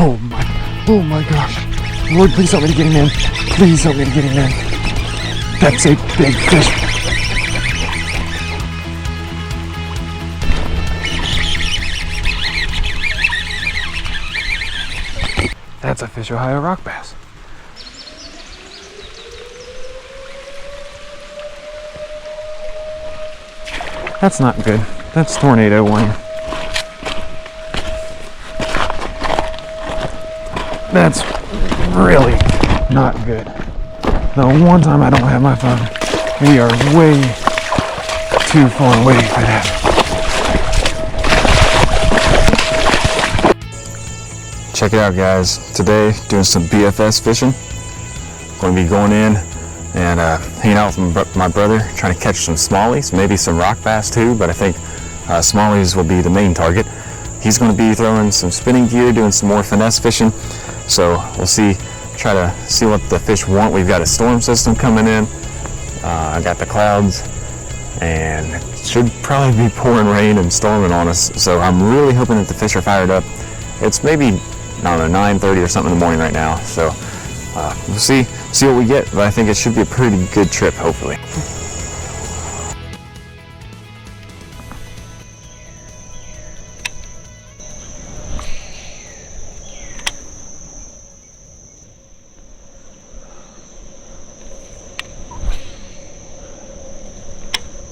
Oh my gosh. Lord, please help me to get him in. Please help me to get him in. That's a big fish. That's a Fish Ohio Rockbass. That's not good. That's tornado warning. That's really not good. The one time I don't have my phone, we are way too far away for that. Check it out, guys. Today, doing some BFS fishing. Going to be going in and hanging out with my brother, trying to catch some smallies, maybe some rock bass too, but I think smallies will be the main target. He's going to be throwing some spinning gear, doing some more finesse fishing. So we'll see, try to see what the fish want. We've got a storm system coming in. I got the clouds, and it should probably be pouring rain and storming on us. So I'm really hoping that the fish are fired up. It's maybe, I don't know, 9:30 or something in the morning right now. So we'll see what we get, but I think it should be a pretty good trip, hopefully.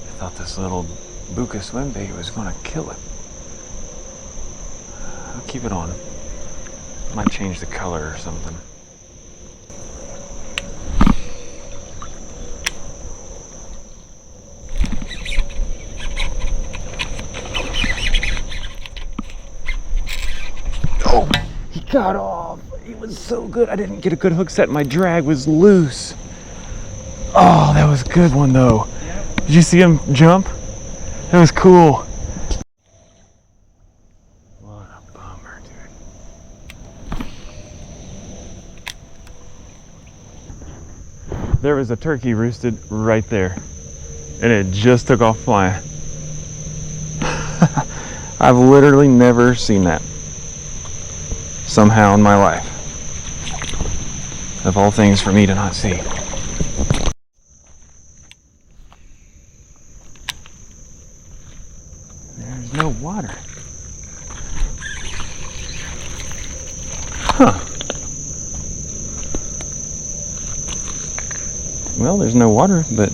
I thought this little Buka swim bait was gonna kill it. I'll keep it on. Might change the color or something. Oh, he got off. He was so good. I didn't get a good hook set. My drag was loose. Oh, that was a good one though. Did you see him jump? That was cool. What a bummer, dude. There was a turkey roosted right there, and it just took off flying. I've literally never seen that somehow in my life. Of all things for me to not see. There's no water. Huh. Well, there's no water, but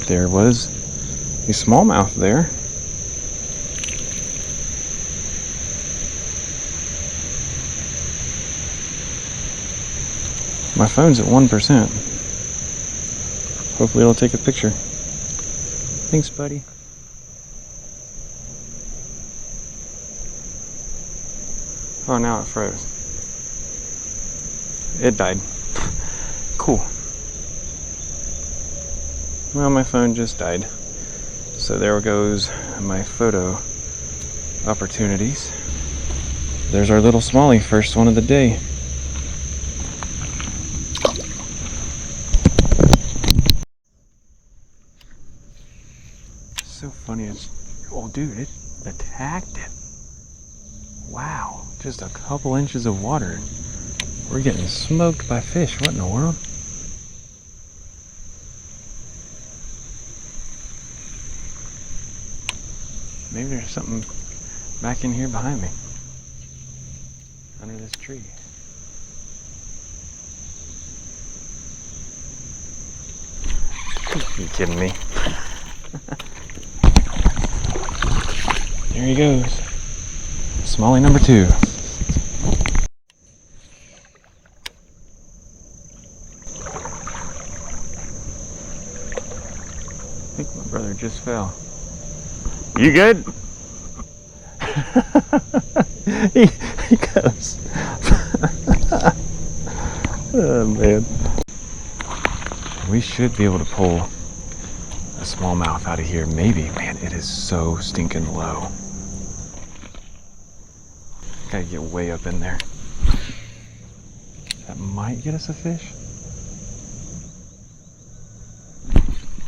there was a smallmouth there. My phone's at 1%. Hopefully it'll take a picture. Thanks, buddy. Oh, now it froze. It died. Cool. Well, my phone just died. So there goes my photo opportunities. There's our little smallie, first one of the day. So funny, oh dude, it attacked it. Wow, just a couple inches of water. We're getting smoked by fish. What in the world? Maybe there's something back in here behind me. Under this tree. Are you kidding me? There he goes. Smallie number 2. I think my brother just fell. You good? he goes. Oh man. We should be able to pull a smallmouth out of here. Maybe. Man, it is so stinking low. Gotta get way up in there. That might get us a fish.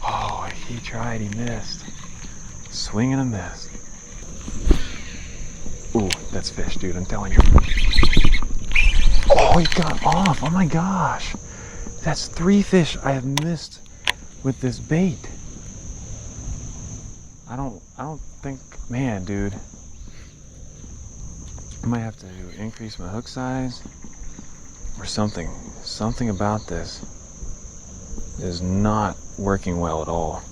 Oh, he tried, he missed. Swing and a miss. Ooh, that's fish, dude, I'm telling you. Oh, he got off. Oh my gosh. That's 3 fish I have missed with this bait. I don't think, man, dude. I might have to increase my hook size or something. Something about this is not working well at all.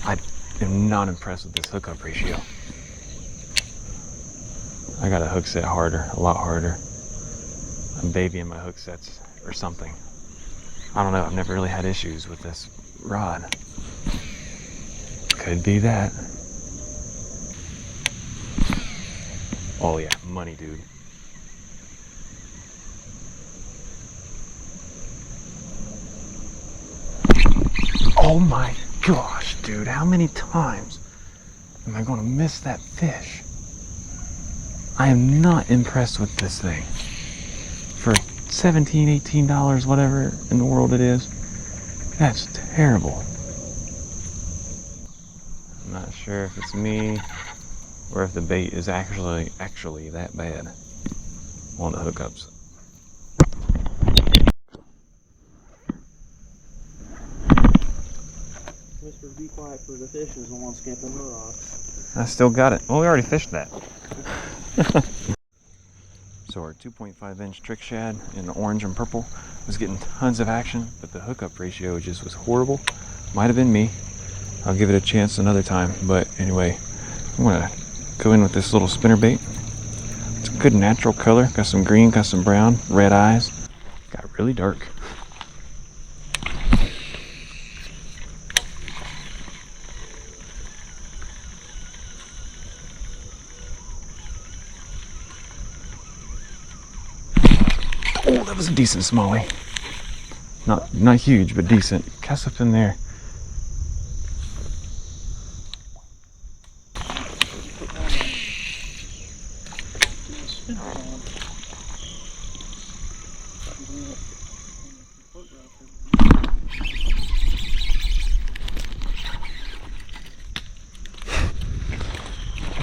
I am not impressed with this hookup ratio. I gotta hook set harder, a lot harder. I'm babying my hook sets or something. I don't know, I've never really had issues with this rod. Could be that. Oh yeah, money, dude. Oh my gosh, dude, how many times am I gonna miss that fish? I am not impressed with this thing. For $17, $18, whatever in the world it is, that's terrible. I'm not sure if it's me or if the bait is actually that bad on the hookups. Mr. Be Quiet for the fishes and won't skip in the rocks. I still got it. Well, we already fished that. So our 2.5-inch trick shad in orange and purple was getting tons of action, but the hookup ratio just was horrible. Might have been me. I'll give it a chance another time. But anyway, I'm gonna go in with this little spinner bait. It's a good natural color. Got some green, got some brown, red eyes. Got really dark. Oh, that was a decent smallie. Not huge, but decent. Cast up in there.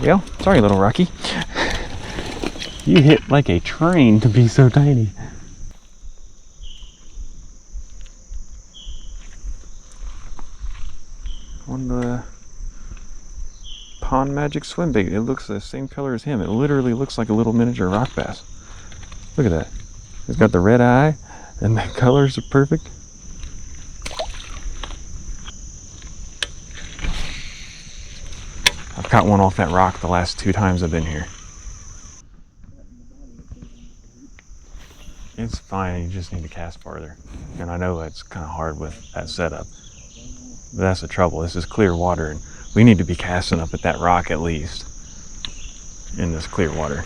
Well, sorry, little Rocky. You hit like a train to be so tiny. On the Pond Magic swim bait, it looks the same color as him. It literally looks like a little miniature rock bass. Look at that. It's got the red eye and the colors are perfect. I've caught one off that rock the last 2 times I've been here. It's fine, you just need to cast farther. And I know it's kind of hard with that setup. But that's the trouble, this is clear water and we need to be casting up at that rock at least. In this clear water.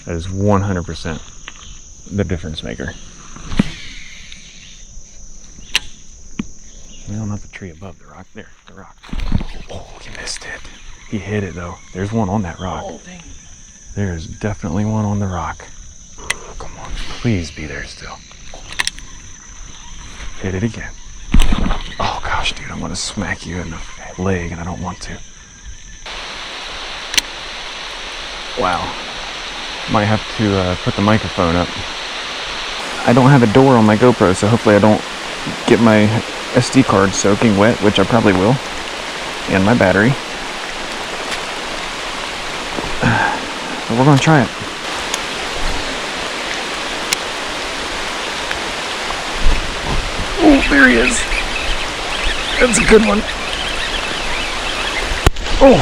That is 100% the difference maker. Well, not the tree above the rock. There, the rock. Oh, you missed it. He hit it though. There's one on that rock. Oh, dang. There's definitely one on the rock. Come on, please be there still. Hit it again. Oh gosh, dude, I'm gonna smack you in the leg and I don't want to. Wow. Might have to put the microphone up. I don't have a door on my GoPro, so hopefully I don't get my SD card soaking wet, which I probably will, and my battery. But we're gonna try it. Oh, there he is. That's a good one. Oh!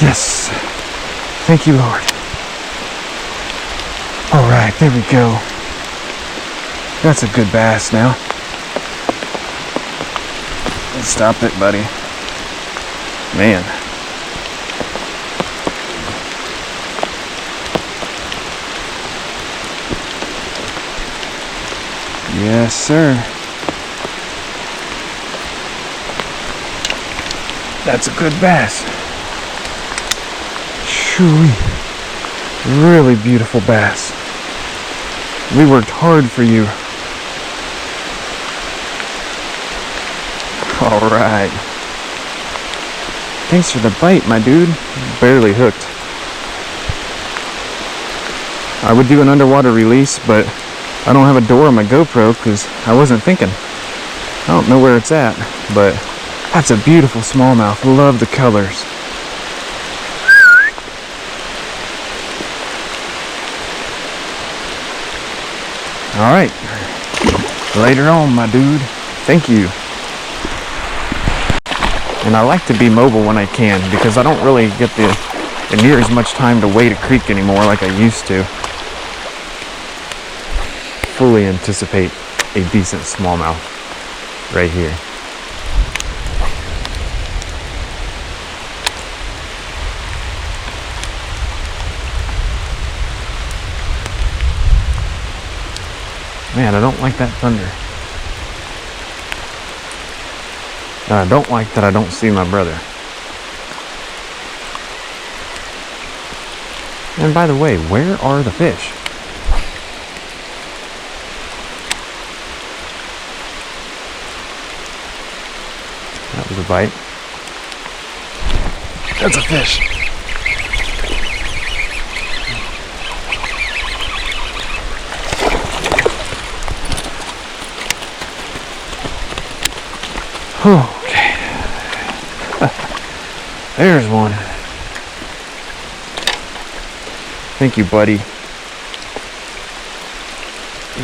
Yes. Thank you, Lord. All right, there we go. That's a good bass now. Stop it, buddy. Man. Yes, sir. That's a good bass. Shoo-wee. Really beautiful bass. We worked hard for you. All right. Thanks for the bite, my dude. Barely hooked. I would do an underwater release, but I don't have a door on my GoPro because I wasn't thinking. I don't know where it's at, but that's a beautiful smallmouth. Love the colors. All right, later on, my dude. Thank you. And I like to be mobile when I can because I don't really get near as much time to wade a creek anymore like I used to. Fully anticipate a decent smallmouth right here. Man, I don't like that thunder. And I don't like that I don't see my brother. And by the way, where are the fish? That was a bite. That's a fish. Okay. There's one. Thank you, buddy.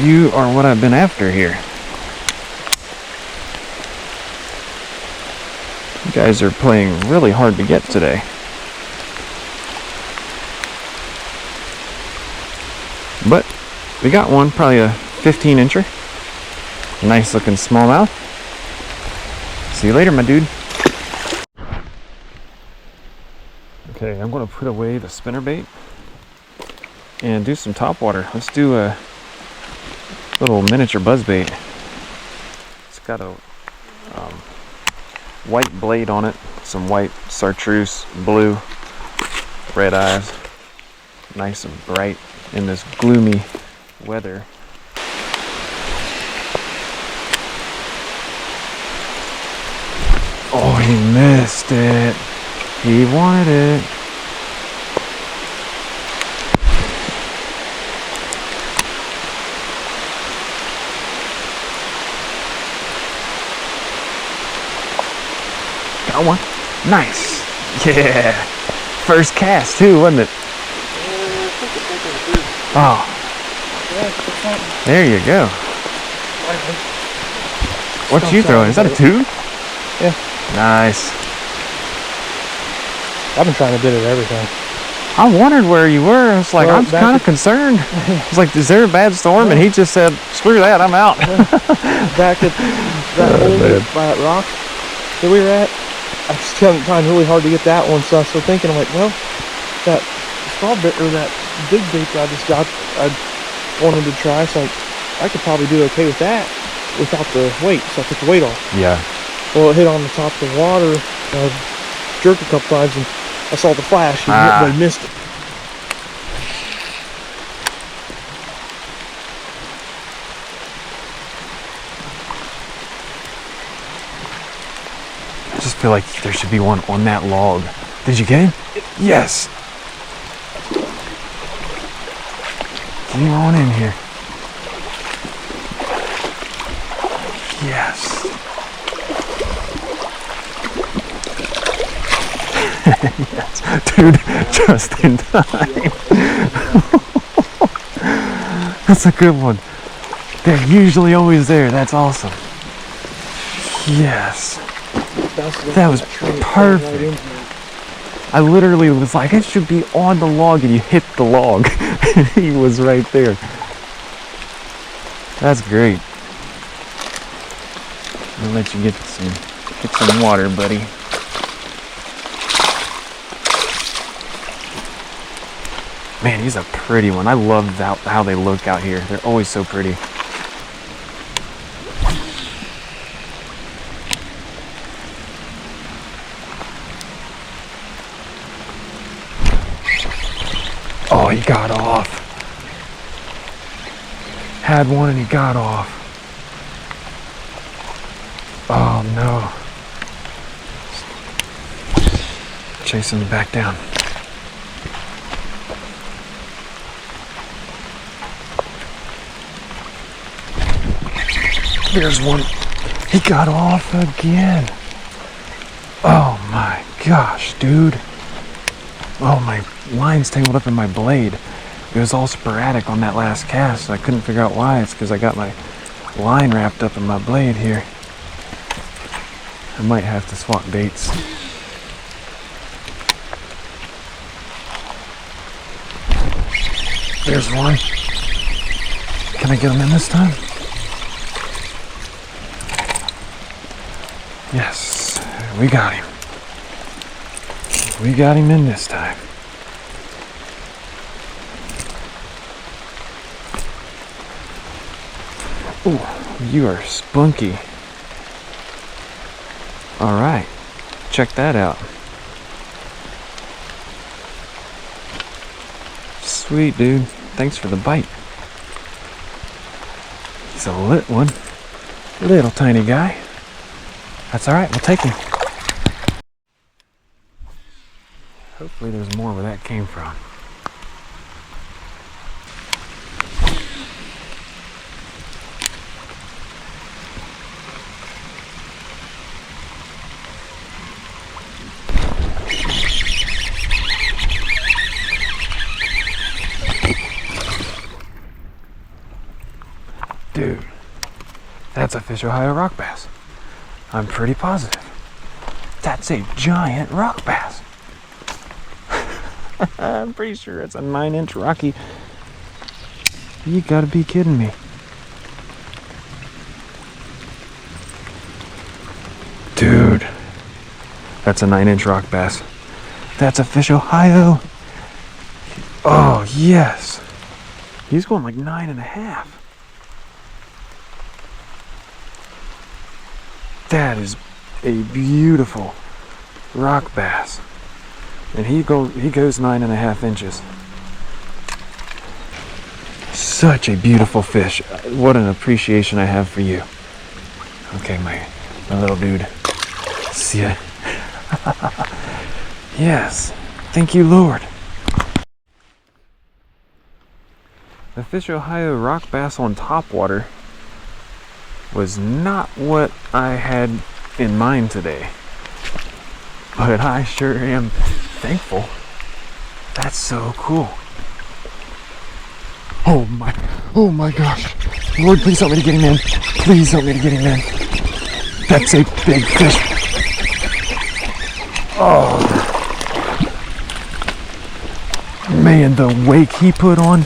You are what I've been after here. You guys are playing really hard to get today. But we got one, probably a 15-incher. Nice looking smallmouth. See you later, my dude. Okay, I'm gonna put away the spinnerbait and do some topwater. Let's do a little miniature buzzbait. It's got a white blade on it, some white chartreuse, blue, red eyes. Nice and bright in this gloomy weather. Oh, he missed it. He wanted it. Got one. Nice. Yeah. First cast too, wasn't it? Oh. There you go. What you throwing? Is that a tube? Yeah. Nice. I've been trying to bid at everything. I wondered where you were. I was like, Well, I'm kind of concerned. I was like, is there a bad storm? And he just said, screw that, I'm out. Back at that hole by that rock that we were at, I was trying really hard to get that one, so I was thinking, I'm like, well, that strawberry or that big bait that I just got, I wanted to try, so I could probably do okay with that without the weight, so I took the weight off. Yeah. Well, it hit on the top of the water, jerked a couple times, and I saw the flash, and I missed it. I just feel like there should be one on that log. Did you get him? Yes. Get him on in here. Yes. Yes. Dude, just in time. That's a good one. They're usually always there. That's awesome. Yes. That was perfect. I literally was like, it should be on the log, and you hit the log. And he was right there. That's great. I'll let you get some water, buddy. Man, he's a pretty one. I love how they look out here. They're always so pretty. Oh, he got off. Had one and he got off. Oh no. chase him back down. There's one. He got off again. Oh my gosh, dude. Oh, my line's tangled up in my blade. It was all sporadic on that last cast. I couldn't figure out why. It's because I got my line wrapped up in my blade here. I might have to swap baits. There's one. Can I get him in this time? Yes, we got him. We got him in this time. Ooh, you are spunky. All right, check that out. Sweet, dude. Thanks for the bite. He's a lit one. Little tiny guy. That's all right, we'll take him. Hopefully there's more where that came from. Dude, that's a Fish Ohio Rockbass. I'm pretty positive. That's a giant rock bass. I'm pretty sure it's a 9-inch Rocky. You gotta be kidding me. Dude, that's a 9-inch rock bass. That's a Fish Ohio. Oh, yes. He's going like 9.5. That is a beautiful rock bass. And he goes 9.5 inches. Such a beautiful fish. What an appreciation I have for you. Okay, my little dude. See ya. Yes. Thank you, Lord. The Fish Ohio rock bass on topwater was not what I had in mind today. But I sure am thankful. That's so cool. Oh my gosh. Lord, please help me to get him in. Please help me to get him in. That's a big fish. Oh. Man, the wake he put on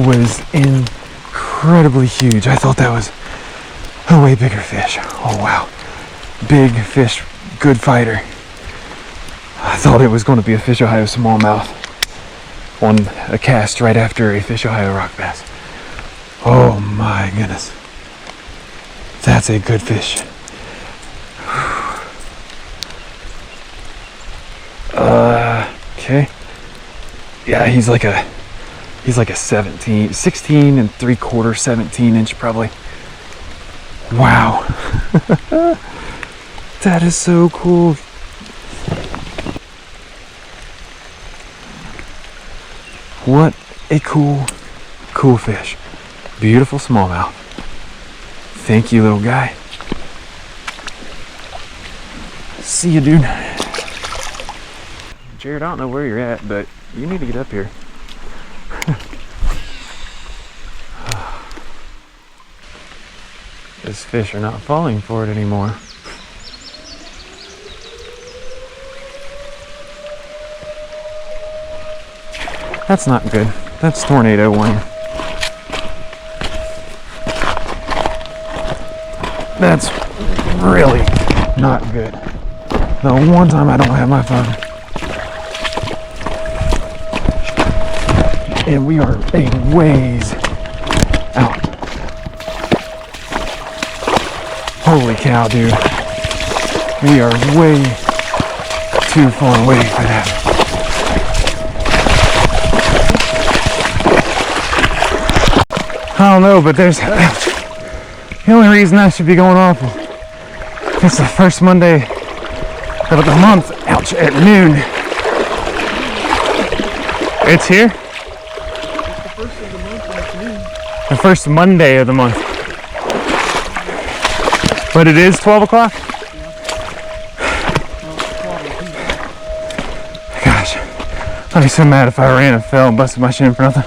was incredibly huge. I thought that was a way bigger fish. Oh wow. Big fish, good fighter. I thought it was going to be a Fish Ohio smallmouth on a cast right after a Fish Ohio rock bass. Oh my goodness. That's a good fish. Okay. Yeah, he's like a 16 3/4, 17-inch probably. Wow. That is so cool. What a cool fish. Beautiful smallmouth. Thank you, little guy. See you, dude. Jared, I don't know where you're at, but you need to get up here. These fish are not falling for it anymore. That's not good. That's tornado warning. That's really not good. The one time I don't have my phone. And we are a ways out. Holy cow, dude. We are way too far away for that. I don't know, but there's the only reason I should be going off is it's the first Monday of the month, ouch, at noon. It's here? It's the first of the month and it's noon. The first Monday of the month. But it is 12 o'clock? Gosh, I'd be so mad if I ran and fell and busted my shin for nothing.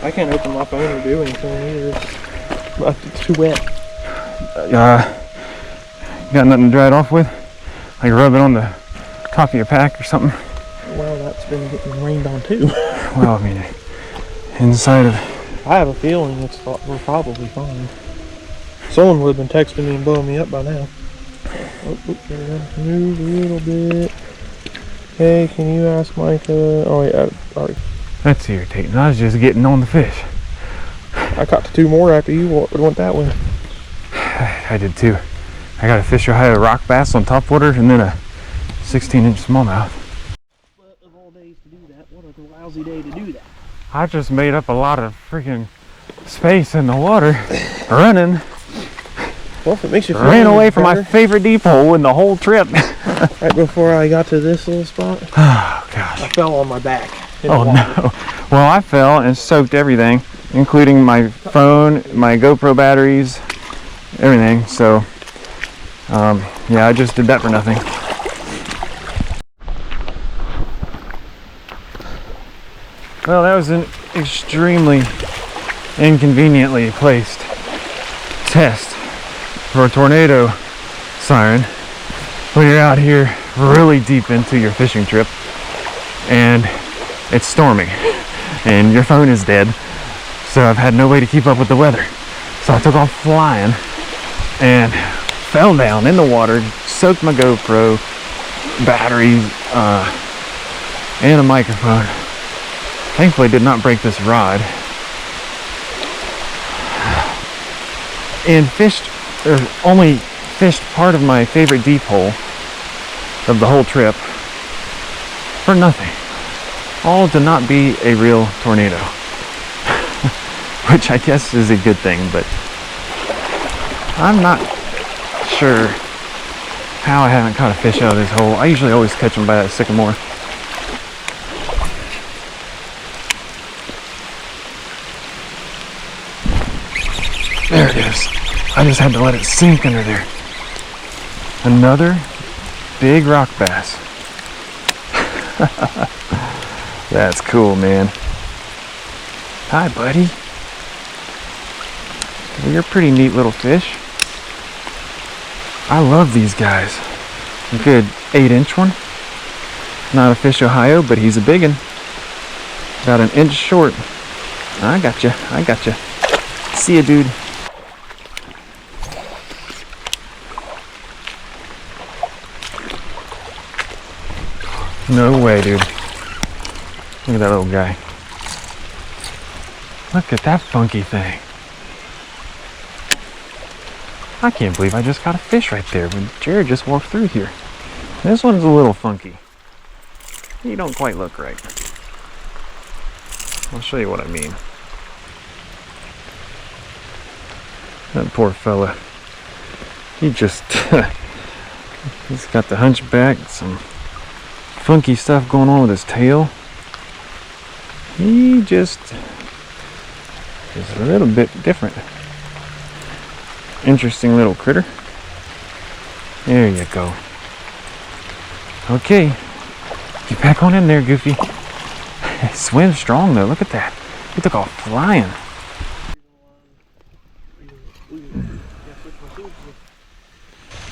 I can't open my phone or do anything either. It's too wet. Got nothing to dry it off with? Like rub it on the top of your pack or something? Well, that's been getting rained on too. Well, I mean, inside of... I have a feeling we're probably fine. Someone would have been texting me and blowing me up by now. Oh, move a little bit. Hey, can you ask Micah? Oh wait, sorry. That's irritating. I was just getting on the fish. I caught 2 more after you went that way. I did too. I got a Fish Ohio Rockbass on topwater and then a 16-inch smallmouth. But of all days to do that, what a lousy day to do that. I just made up a lot of freaking space in the water running. Well, if it makes you feel Ran away from better, my favorite deep hole in the whole trip. right before I got to this little spot, Oh gosh. I fell on my back. Oh no. Well, I fell and soaked everything, including my phone, my GoPro batteries, everything. So, yeah, I just did that for nothing. Well, that was an extremely inconveniently placed test for a tornado siren when you're out here really deep into your fishing trip and it's storming and your phone is dead, so I've had no way to keep up with the weather. So I took off flying and fell down in the water, soaked my GoPro, batteries, and a microphone. Thankfully did not break this rod. And only fished part of my favorite deep hole of the whole trip for nothing. All to not be a real tornado. Which I guess is a good thing, but I'm not sure how I haven't caught a fish out of this hole. I usually always catch them by that sycamore. There it is. I just had to let it sink under there. Another big rock bass. That's cool, man. Hi, buddy. Well, you're a pretty neat little fish. I love these guys. A good 8-inch one. Not a Fish Ohio, but he's a big one. About an inch short. I got you. I got you. See ya, dude. No way, dude. Look at that little guy. Look at that funky thing. I can't believe I just caught a fish right there when Jared just walked through here. This one's a little funky. You don't quite look right. I'll show you what I mean. That poor fella. He just, he's got the hunchback, some funky stuff going on with his tail. He just is a little bit different. Interesting little critter. There you go. Okay, get back on in there, Goofy. Swim strong though, look at that. He took off flying.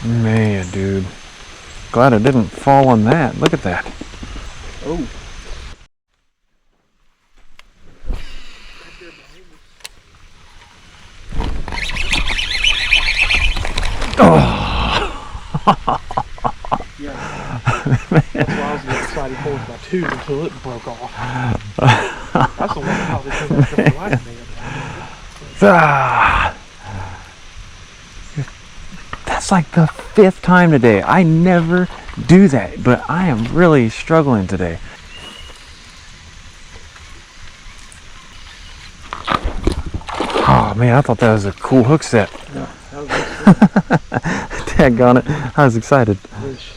Man, dude. Glad I didn't fall on that. Look at that. Oh. Yeah. That's why I was getting excited towards my tube until it broke off. That's the one that probably turned out to light me. That's like the 5th time today. I never do that, but I am really struggling today. Oh man, I thought that was a cool hook set. Yeah, that was Daggone it. I was excited. Fish.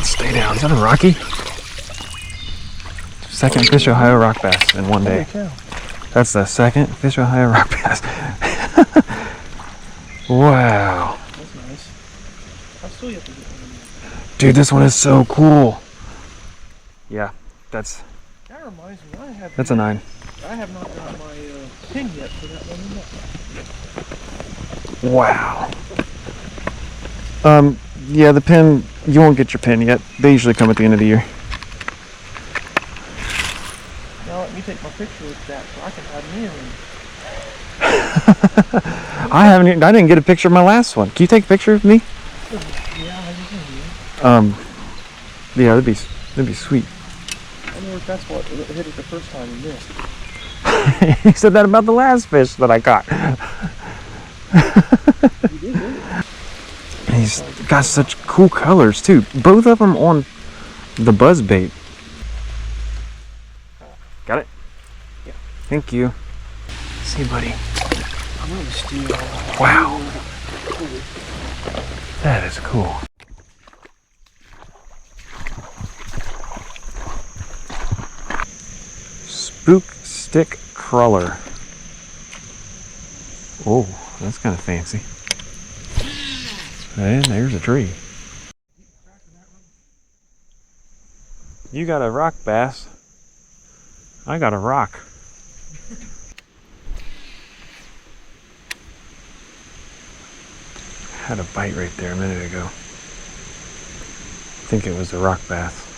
Stay down. Is that a Rocky? Second Fish Ohio Rockbass in one day. Holy cow. That's the second Fish Ohio Rockbass. Wow. That's nice. I'll still have to get one of these. Dude, this one is so cool. Yeah, That reminds me, that's a 9. I have not got my pin yet for that one. Wow. Yeah, the pin, you won't get your pin yet. They usually come at the end of the year. Now let me take my picture with that so I can have me in. I didn't get a picture of my last one. Can you take a picture of me? Yeah, I just need Yeah, that'd be sweet. I wonder if that's what hit it the first time and missed. He said that about the last fish that I caught. You did, didn't you? He's got such cool colors too. Both of them on the buzz bait. Got it? Yeah. Thank you. See, buddy. I'm gonna steal. Wow. That is cool. Spook stick crawler. Oh, that's kind of fancy. And there's a tree. You got a rock bass. I got a rock. Had a bite right there a minute ago. I think it was a rock bass.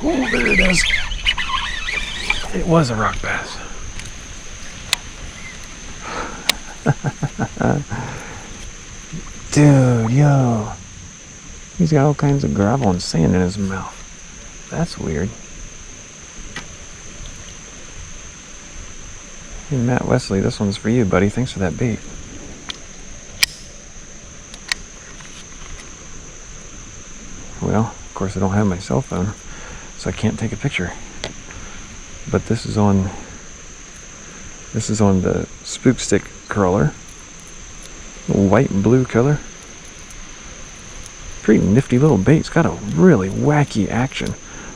Oh, there it is. It was a rock bass. Dude, yo. He's got all kinds of gravel and sand in his mouth. That's weird. Hey, Matt Wesley, this one's for you, buddy. Thanks for that bait. Well, of course I don't have my cell phone, so I can't take a picture. But this is on the spook stick crawler. White and blue color. Pretty nifty little bait. It's got a really wacky action.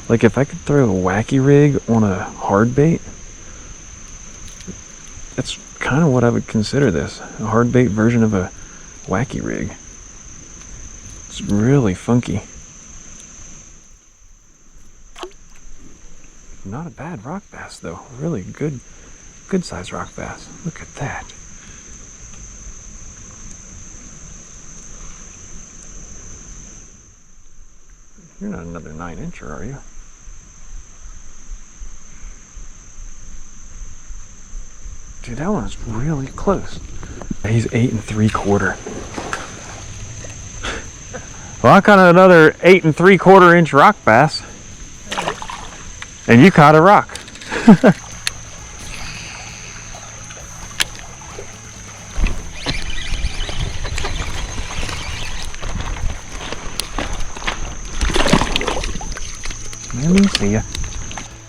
Like if I could throw a wacky rig on a hard bait, that's kind of what I would consider this. A hard bait version of a wacky rig. It's really funky. Not a bad rock bass though. Really good size rock bass. Look at that. You're not another 9-incher, are you? Dude, that one's really close. He's 8 3/4. Well, I caught another 8 3/4-inch rock bass. And you caught a rock. Let me see ya.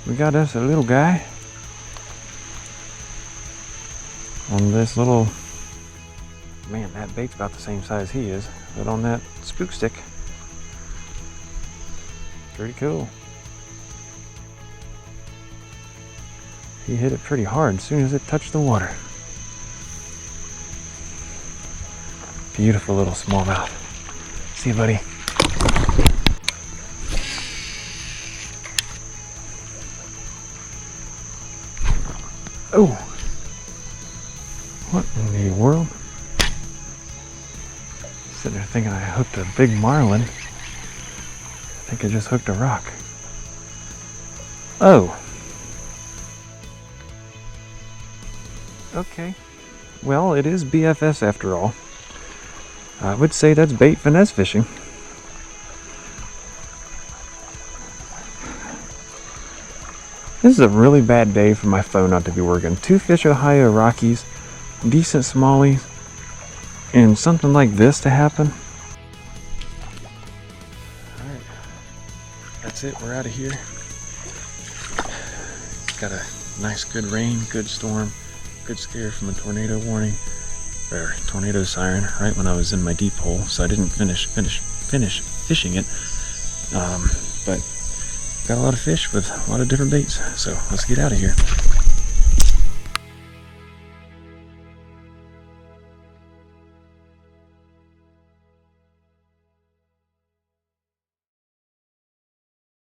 We got us a little guy on this little, man, that bait's about the same size he is, but on that spook stick. Pretty cool. He hit it pretty hard as soon as it touched the water. Beautiful little smallmouth. See you, buddy. Oh, what in the world? Sitting there thinking I hooked a big marlin. I think I just hooked a rock. Oh. Okay. Well, it is BFS after all. I would say that's bait finesse fishing. This is a really bad day for my phone not to be working. 2 Fish Ohio Rockies, decent smallies, and something like this to happen. Alright, that's it, we're out of here. Got a nice good rain, good storm, good scare from a tornado warning, or tornado siren, right when I was in my deep hole, so I didn't finish fishing it. But got a lot of fish with a lot of different baits, so let's get out of here.